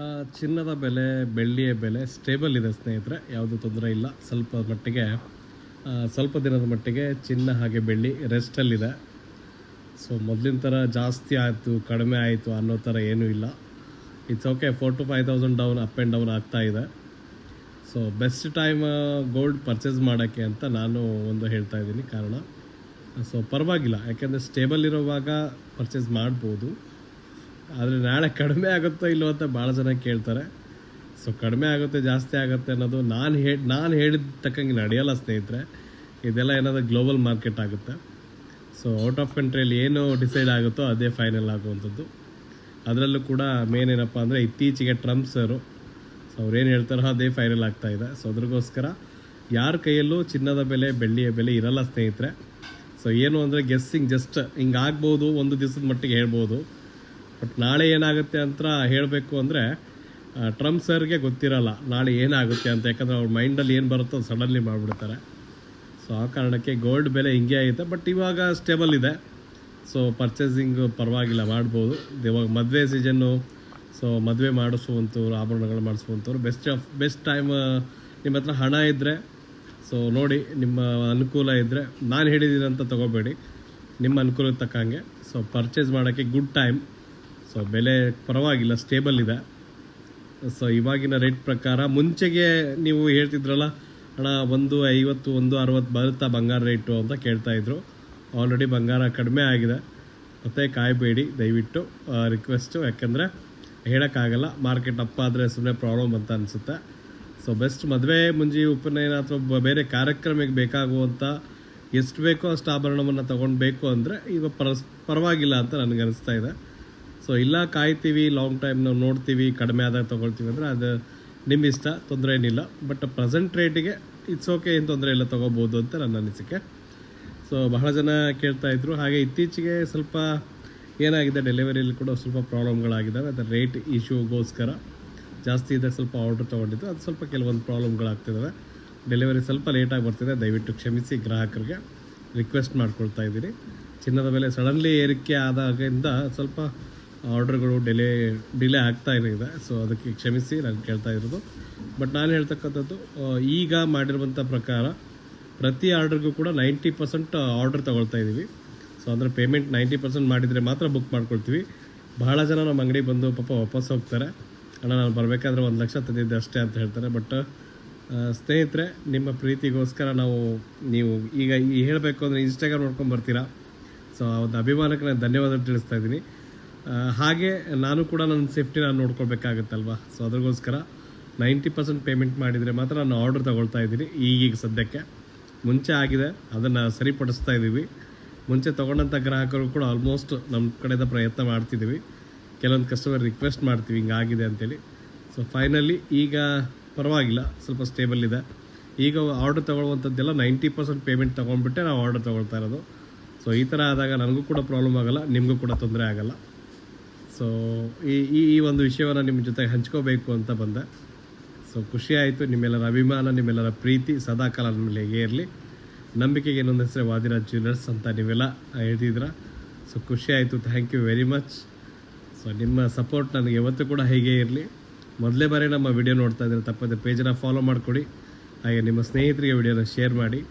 ಆ, ಚಿನ್ನದ ಬೆಲೆ, ಬೆಳ್ಳಿಯ ಬೆಲೆ ಸ್ಟೇಬಲ್ ಇದೆ ಸ್ನೇಹಿತರೆ, ಯಾವುದೂ ತೊಂದರೆ ಇಲ್ಲ. ಸ್ವಲ್ಪ ಮಟ್ಟಿಗೆ ಸ್ವಲ್ಪ ದಿನದ ಮಟ್ಟಿಗೆ ಚಿನ್ನ ಹಾಗೆ ಬೆಳ್ಳಿ ರೆಸ್ಟಲ್ಲಿದೆ. ಸೊ ಮೊದಲಿನ ಥರ ಜಾಸ್ತಿ ಆಯಿತು ಕಡಿಮೆ ಆಯಿತು ಅನ್ನೋ ಥರ ಏನೂ ಇಲ್ಲ. It's okay, 4,000 to 5,000 down, up and down ಆಗ್ತಾ ಇದೆ. So best time gold purchase ಮಾಡೋಕ್ಕೆ ಅಂತ ನಾನು ಒಂದು ಹೇಳ್ತಾ ಇದ್ದೀನಿ. ಕಾರಣ ಸೊ ಪರವಾಗಿಲ್ಲ, ಯಾಕೆಂದರೆ ಸ್ಟೇಬಲ್ ಇರೋವಾಗ ಪರ್ಚೇಸ್ ಮಾಡ್ಬೋದು. ಆದರೆ ನಾಳೆ ಕಡಿಮೆ ಆಗುತ್ತೋ ಇಲ್ಲೋ ಅಂತ ಭಾಳ ಜನ ಕೇಳ್ತಾರೆ. ಸೊ ಕಡಿಮೆ ಆಗುತ್ತೆ ಜಾಸ್ತಿ ಆಗುತ್ತೆ ಅನ್ನೋದು ನಾನು ಹೇಳಿದ ತಕ್ಕಂಗೆ ನಡೆಯಲ್ಲ ಸ್ನೇಹಿತರೆ. ಇದೆಲ್ಲ ಏನಾದರೂ ಗ್ಲೋಬಲ್ ಮಾರ್ಕೆಟ್ ಆಗುತ್ತೆ. ಸೊ ಔಟ್ ಆಫ್ ಕಂಟ್ರಿಯಲ್ಲಿ ಏನು ಡಿಸೈಡ್ ಆಗುತ್ತೋ ಅದೇ ಫೈನಲ್ ಆಗುವಂಥದ್ದು. ಅದರಲ್ಲೂ ಕೂಡ ಮೇನ್ ಏನಪ್ಪ ಅಂದರೆ ಇತ್ತೀಚೆಗೆ ಟ್ರಂಪ್ ಸರು, ಸೊ ಅವ್ರೇನು ಹೇಳ್ತಾರೋ ಅದೇ ಫೈನಲ್ ಆಗ್ತಾಯಿದೆ. ಸೊ ಅದ್ರಿಗೋಸ್ಕರ ಯಾರ ಕೈಯಲ್ಲೂ ಚಿನ್ನದ ಬೆಲೆ ಬೆಳ್ಳಿಯ ಬೆಲೆ ಇರಲ್ಲ ಸ್ನೇಹಿತರೆ. ಸೊ ಏನು ಅಂದರೆ ಗೆಸ್ಸಿಂಗ್, ಜಸ್ಟ್ ಹಿಂಗೆ ಆಗ್ಬೋದು, ಒಂದು ದಿವಸದ ಮಟ್ಟಿಗೆ ಹೇಳ್ಬೋದು. ಬಟ್ ನಾಳೆ ಏನಾಗುತ್ತೆ ಅಂತ ಹೇಳಬೇಕು ಅಂದರೆ ಟ್ರಂಪ್ ಸರ್ಗೆ ಗೊತ್ತಿರಲ್ಲ ನಾಳೆ ಏನಾಗುತ್ತೆ ಅಂತ. ಯಾಕಂದರೆ ಅವ್ರ ಮೈಂಡಲ್ಲಿ ಏನು ಬರುತ್ತೋ ಅದು ಸಡನ್ಲಿ ಮಾಡಿಬಿಡ್ತಾರೆ. ಸೊ ಆ ಕಾರಣಕ್ಕೆ ಗೋಲ್ಡ್ ಬೆಲೆ ಹಿಂಗೆ ಆಗಿದೆ. ಬಟ್ ಇವಾಗ ಸ್ಟೇಬಲ್ ಇದೆ. ಸೊ ಪರ್ಚೇಸಿಂಗು ಪರವಾಗಿಲ್ಲ, ಮಾಡ್ಬೋದು. ಇವಾಗ ಮದುವೆ ಸೀಸನ್ನು, ಸೊ ಮದುವೆ ಮಾಡಿಸುವಂಥವ್ರು, ಆಭರಣಗಳು ಮಾಡಿಸುವಂಥವ್ರು ಬೆಸ್ಟ್ ಟೈಮ್. ನಿಮ್ಮ ಹತ್ರ ಹಣ ಇದ್ದರೆ ಸೊ ನೋಡಿ, ನಿಮ್ಮ ಅನುಕೂಲ ಇದ್ದರೆ, ನಾನು ಹೇಳಿದ್ದೀನಿ ಅಂತ ತೊಗೋಬೇಡಿ, ನಿಮ್ಮ ಅನುಕೂಲಕ್ಕೆ ತಕ್ಕಂಗೆ ಸೊ ಪರ್ಚೇಸ್ ಮಾಡೋಕ್ಕೆ ಗುಡ್ ಟೈಮ್. ಸೊ ಬೆಲೆ ಪರವಾಗಿಲ್ಲ, ಸ್ಟೇಬಲ್ ಇದೆ. ಸೊ ಇವಾಗಿನ ರೇಟ್ ಪ್ರಕಾರ, ಮುಂಚೆಗೆ ನೀವು ಹೇಳ್ತಿದ್ರಲ್ಲ ಹಣ 150 160 ಬರುತ್ತಾ ಬಂಗಾರ ರೇಟು ಅಂತ ಕೇಳ್ತಾಯಿದ್ರು. ಆಲ್ರೆಡಿ ಬಂಗಾರ ಕಡಿಮೆ ಆಗಿದೆ. ಮತ್ತು ಕಾಯಬೇಡಿ ದಯವಿಟ್ಟು, ರಿಕ್ವೆಸ್ಟು. ಯಾಕೆಂದರೆ ಹೇಳೋಕ್ಕಾಗಲ್ಲ, ಮಾರ್ಕೆಟ್ ಅಪ್ ಆದರೆ ಸುಮ್ಮನೆ ಪ್ರಾಬ್ಲಮ್ ಅಂತ ಅನಿಸುತ್ತೆ. ಸೊ ಬೆಸ್ಟ್ ಮದುವೆ ಮುಂಜಿ ಉಪನಯನ ಅಥವಾ ಬೇರೆ ಕಾರ್ಯಕ್ರಮಕ್ಕೆ ಬೇಕಾಗುವಂಥ ಎಷ್ಟು ಬೇಕೋ ಅಷ್ಟು ಆಭರಣವನ್ನು ತೊಗೊಳ್ಬೇಕು ಅಂದರೆ ಈಗ ಪರವಾಗಿಲ್ಲ ಅಂತ ನನಗನ್ನಿಸ್ತಾ ಇದೆ. ಸೊ ಇಲ್ಲ ಕಾಯ್ತೀವಿ, ಲಾಂಗ್ ಟೈಮ್ ನಾವು ನೋಡ್ತೀವಿ, ಕಡಿಮೆ ಆದಾಗ ತೊಗೊಳ್ತೀವಿ ಅಂದರೆ ಅದು ನಿಮ್ಮ ಇಷ್ಟ, ತೊಂದರೆ ಏನಿಲ್ಲ. ಬಟ್ ಪ್ರೆಸೆಂಟ್ ರೇಟಿಗೆ ಇಟ್ಸ್ ಓಕೆ, ಏನು ತೊಂದರೆ ಇಲ್ಲ, ತೊಗೋಬೋದು ಅಂತ ನನ್ನ ಅನಿಸಿಕೆ. ಸೊ ಬಹಳ ಜನ ಕೇಳ್ತಾಯಿದ್ರು. ಹಾಗೆ ಇತ್ತೀಚೆಗೆ ಸ್ವಲ್ಪ ಏನಾಗಿದೆ, ಡೆಲಿವರಿಯಲ್ಲಿ ಕೂಡ ಸ್ವಲ್ಪ ಪ್ರಾಬ್ಲಮ್ಗಳಾಗಿದ್ದಾವೆ. ಅದರ ರೇಟ್ ಇಶ್ಯೂಗೋಸ್ಕರ ಜಾಸ್ತಿ ಇದ್ದಾಗ ಸ್ವಲ್ಪ ಆರ್ಡ್ರ್ ತೊಗೊಂಡಿದ್ದು, ಅದು ಸ್ವಲ್ಪ ಕೆಲವೊಂದು ಪ್ರಾಬ್ಲಮ್ಗಳಾಗ್ತಿದ್ದಾವೆ. ಡೆಲಿವರಿ ಸ್ವಲ್ಪ ಲೇಟಾಗಿ ಬರ್ತಿದೆ, ದಯವಿಟ್ಟು ಕ್ಷಮಿಸಿ. ಗ್ರಾಹಕರಿಗೆ ರಿಕ್ವೆಸ್ಟ್ ಮಾಡ್ಕೊಳ್ತಾ ಇದ್ದೀನಿ. ಚಿನ್ನದ ಬೆಲೆ ಸಡನ್ಲಿ ಏರಿಕೆ ಆದಾಗಿಂದ ಸ್ವಲ್ಪ ಆರ್ಡ್ರ್ಗಳು ಡಿಲೇ ಆಗ್ತಾ ಇದೆ. ಸೊ ಅದಕ್ಕೆ ಕ್ಷಮಿಸಿ, ನಾನು ಕೇಳ್ತಾ ಇರೋದು. ಬಟ್ ನಾನು ಹೇಳ್ತಕ್ಕಂಥದ್ದು, ಈಗ ಮಾಡಿರುವಂಥ ಪ್ರಕಾರ ಪ್ರತಿ ಆರ್ಡ್ರಿಗೂ ಕೂಡ 90% ಆರ್ಡ್ರ್ ತೊಗೊಳ್ತಾ ಇದ್ದೀವಿ. ಸೊ ಅಂದರೆ ಪೇಮೆಂಟ್ 90% ಮಾಡಿದರೆ ಮಾತ್ರ ಬುಕ್ ಮಾಡ್ಕೊಳ್ತೀವಿ. ಬಹಳ ಜನ ನಮ್ಮ ಅಂಗಡಿಗೆ ಬಂದು ಪಾಪ ವಾಪಸ್ ಹೋಗ್ತಾರೆ, ಅಣ್ಣ ನಾನು ಬರಬೇಕಾದ್ರೆ 1 ಲಕ್ಷ ತಂದಿದ್ದೆ ಅಷ್ಟೇ ಅಂತ ಹೇಳ್ತಾರೆ. ಬಟ್ ಸ್ನೇಹಿತರೆ, ನಿಮ್ಮ ಪ್ರೀತಿಗೋಸ್ಕರ ನೀವು ಈಗ ಹೇಳಬೇಕು ಅಂದರೆ ಇನ್ಸ್ಟಾಗ್ರಾಮ್ ನೋಡ್ಕೊಂಡು ಬರ್ತೀರಾ. ಸೊ ಆ ಒಂದು ಅಭಿಮಾನಕ್ಕೆ ನಾನು ಧನ್ಯವಾದ ತಿಳಿಸ್ತಾ ಇದ್ದೀನಿ. ಹಾಗೆ ನಾನು ಕೂಡ ನನ್ನ ಸೇಫ್ಟಿ ನಾನು ನೋಡ್ಕೊಳ್ಬೇಕಾಗತ್ತಲ್ವ. ಸೊ ಅದ್ರಿಗೋಸ್ಕರ 90% ಪೇಮೆಂಟ್ ಮಾಡಿದರೆ ಮಾತ್ರ ನಾನು ಆರ್ಡ್ರ್ ತೊಗೊಳ್ತಾ ಇದ್ದೀನಿ. ಈಗೀಗ ಸದ್ಯಕ್ಕೆ ಮುಂಚೆ ಆಗಿದೆ, ಅದನ್ನು ಸರಿಪಡಿಸ್ತಾ ಇದ್ದೀವಿ. ಮುಂಚೆ ತೊಗೊಂಡಂಥ ಗ್ರಾಹಕರು ಕೂಡ ಆಲ್ಮೋಸ್ಟ್ ನಮ್ಮ ಕಡೆಯಿಂದ ಪ್ರಯತ್ನ ಮಾಡ್ತಿದ್ದೀವಿ. ಕೆಲವೊಂದು ಕಸ್ಟಮರ್ ರಿಕ್ವೆಸ್ಟ್ ಮಾಡ್ತೀವಿ ಹಿಂಗಾಗಿದೆ ಅಂತೇಳಿ. ಸೊ ಫೈನಲಿ ಈಗ ಪರವಾಗಿಲ್ಲ, ಸ್ವಲ್ಪ ಸ್ಟೇಬಲ್ ಇದೆ. ಈಗ ಆರ್ಡ್ರ್ ತೊಗೊಳ್ಳುವಂಥದ್ದೆಲ್ಲ 90% ಪೇಮೆಂಟ್ ತೊಗೊಂಡ್ಬಿಟ್ಟೆ ನಾವು ಆರ್ಡ್ರ್ ತೊಗೊಳ್ತಾ ಇರೋದು. ಸೊ ಈ ಥರ ಆದಾಗ ನನಗೂ ಕೂಡ ಪ್ರಾಬ್ಲಮ್ ಆಗೋಲ್ಲ, ನಿಮಗೂ ಕೂಡ ತೊಂದರೆ ಆಗೋಲ್ಲ. ಸೊ ಈ ಒಂದು ವಿಷಯವನ್ನು ನಿಮ್ಮ ಜೊತೆಗೆ ಹಂಚ್ಕೋಬೇಕು ಅಂತ ಬಂದೆ. ಸೊ ಖುಷಿ ಆಯಿತು. ನಿಮ್ಮೆಲ್ಲರ ಅಭಿಮಾನ, ನಿಮ್ಮೆಲ್ಲರ ಪ್ರೀತಿ ಸದಾಕಾಲ ನನ್ನ ಮೇಲೆ ಹೇಗೆ ಇರಲಿ. ನಂಬಿಕೆಗೆ ಇನ್ನೊಂದು ಹೆಸರು ವಾದಿರಾಜ್ ಜ್ಯುವೆಲರ್ಸ್ ಅಂತ ನೀವೆಲ್ಲ ಹೇಳ್ತಿದ್ರ. ಸೊ ಖುಷಿ ಆಯಿತು, thank you very much. So ನಿಮ್ಮ ಸಪೋರ್ಟ್ ನನಗೆ ಯಾವತ್ತೂ ಕೂಡ ಹೇಗೆ ಇರಲಿ. ಮೊದಲೇ ಬಾರಿ ನಮ್ಮ ವಿಡಿಯೋ ನೋಡ್ತಾ ಇದ್ದರೆ ತಪ್ಪದೆ ಪೇಜನ್ನು ಫಾಲೋ ಮಾಡಿಕೊಡಿ. ಹಾಗೆ ನಿಮ್ಮ ಸ್ನೇಹಿತರಿಗೆ ವಿಡಿಯೋನ ಶೇರ್ ಮಾಡಿ,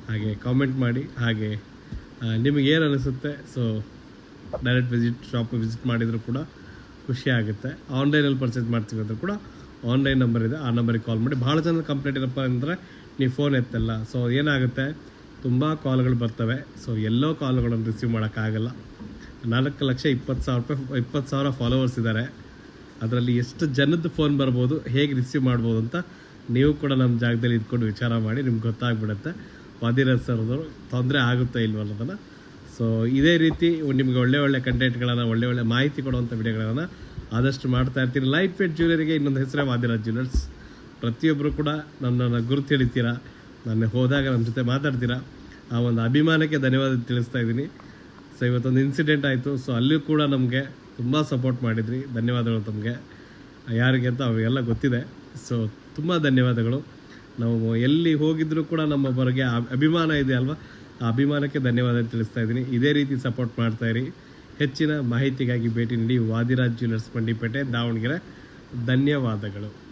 ಹಾಗೆ ಕಾಮೆಂಟ್ ಮಾಡಿ. ಹಾಗೆ ನಿಮಗೇನು ಅನಿಸುತ್ತೆ, ಸೊ ಡೈರೆಕ್ಟ್ ಶಾಪ್ ವಿಸಿಟ್ ಮಾಡಿದರೂ ಕೂಡ ಖುಷಿ ಆಗುತ್ತೆ. ಆನ್ಲೈನಲ್ಲಿ ಪರ್ಚೇಸ್ ಮಾಡ್ತೀವಿ ಅಂದರೂ ಕೂಡ ಆನ್ಲೈನ್ ನಂಬರ್ ಇದೆ, ಆ ನಂಬರಿಗೆ ಕಾಲ್ ಮಾಡಿ. ಭಾಳ ಜನ ಕಂಪ್ಲೇಂಟ್ ಏನಪ್ಪ ಅಂದರೆ ನೀವು ಫೋನ್ ಎತ್ತಲ್ಲ. ಸೊ ಏನಾಗುತ್ತೆ, ತುಂಬ ಕಾಲ್ಗಳು ಬರ್ತವೆ. ಸೊ ಎಲ್ಲೋ ಕಾಲ್ಗಳನ್ನು ರಿಸೀವ್ ಮಾಡೋಕ್ಕಾಗಲ್ಲ. 4,20,000 ಫಾಲೋವರ್ಸ್ ಇದ್ದಾರೆ. ಅದರಲ್ಲಿ ಎಷ್ಟು ಜನದ್ದು ಫೋನ್ ಬರ್ಬೋದು, ಹೇಗೆ ರಿಸೀವ್ ಮಾಡ್ಬೋದು ಅಂತ ನೀವು ಕೂಡ ನಮ್ಮ ಜಾಗದಲ್ಲಿ ಇದ್ಕೊಂಡು ವಿಚಾರ ಮಾಡಿ, ನಿಮ್ಗೆ ಗೊತ್ತಾಗ್ಬಿಡುತ್ತೆ ವಾದಿರಾಜ್ ಸರ್ದವರು ತೊಂದರೆ ಆಗುತ್ತಾ ಇಲ್ವ ಅನ್ನೋದನ್ನು. ಸೊ ಇದೇ ರೀತಿ ನಿಮಗೆ ಒಳ್ಳೆ ಕಂಟೆಂಟ್ಗಳನ್ನು, ಒಳ್ಳೆ ಮಾಹಿತಿ ಕೊಡುವಂಥ ವಿಡಿಯೋಗಳನ್ನು ಆದಷ್ಟು ಮಾಡ್ತಾ ಇರ್ತೀನಿ. ಲೈಟ್ ವೇಟ್ ಜ್ಯುವೆಲರಿಗೆ ಇನ್ನೊಂದು ಹೆಸರೇ ವಾದಿರಾಜ್ ಜ್ಯುವೆಲರ್ಸ್. ಪ್ರತಿಯೊಬ್ಬರು ಕೂಡ ನನ್ನನ್ನು ಗುರುತು ಹಿಡಿತೀರಾ, ನನ್ನ ಹೋದಾಗ ನಮ್ಮ ಜೊತೆ ಮಾತಾಡ್ತೀರಾ. ಆ ಒಂದು ಅಭಿಮಾನಕ್ಕೆ ಧನ್ಯವಾದ ತಿಳಿಸ್ತಾ ಇದ್ದೀನಿ. ಸೊ ಇವತ್ತೊಂದು ಇನ್ಸಿಡೆಂಟ್ ಆಯಿತು. ಸೊ ಅಲ್ಲಿಯೂ ಕೂಡ ನಮಗೆ ತುಂಬ ಸಪೋರ್ಟ್ ಮಾಡಿದ್ರಿ. ಧನ್ಯವಾದಗಳು ತಮಗೆ. ಯಾರಿಗೆ ಅಂತ ಅವೆಲ್ಲ ಗೊತ್ತಿದೆ. ಸೊ ತುಂಬ ಧನ್ಯವಾದಗಳು. ನಾವು ಎಲ್ಲಿ ಹೋಗಿದ್ರೂ ಕೂಡ ನಮ್ಮ ಹೊರಗೆ ಅಭಿಮಾನ ಇದೆ ಅಲ್ವಾ, ಆ ಅಭಿಮಾನಕ್ಕೆ ಧನ್ಯವಾದ ತಿಳಿಸ್ತಾ ಇದ್ದೀನಿ. ಇದೇ ರೀತಿ ಸಪೋರ್ಟ್ ಮಾಡ್ತಾಯಿರಿ. ಹೆಚ್ಚಿನ ಮಾಹಿತಿಗಾಗಿ ಭೇಟಿ ನೀಡಿ ವಾದಿರಾಜ್ ಜ್ಯುವೆಲರ್ಸ್, ಮಂಡಿಪೇಟೆ, ದಾವಣಗೆರೆ. ಧನ್ಯವಾದಗಳು.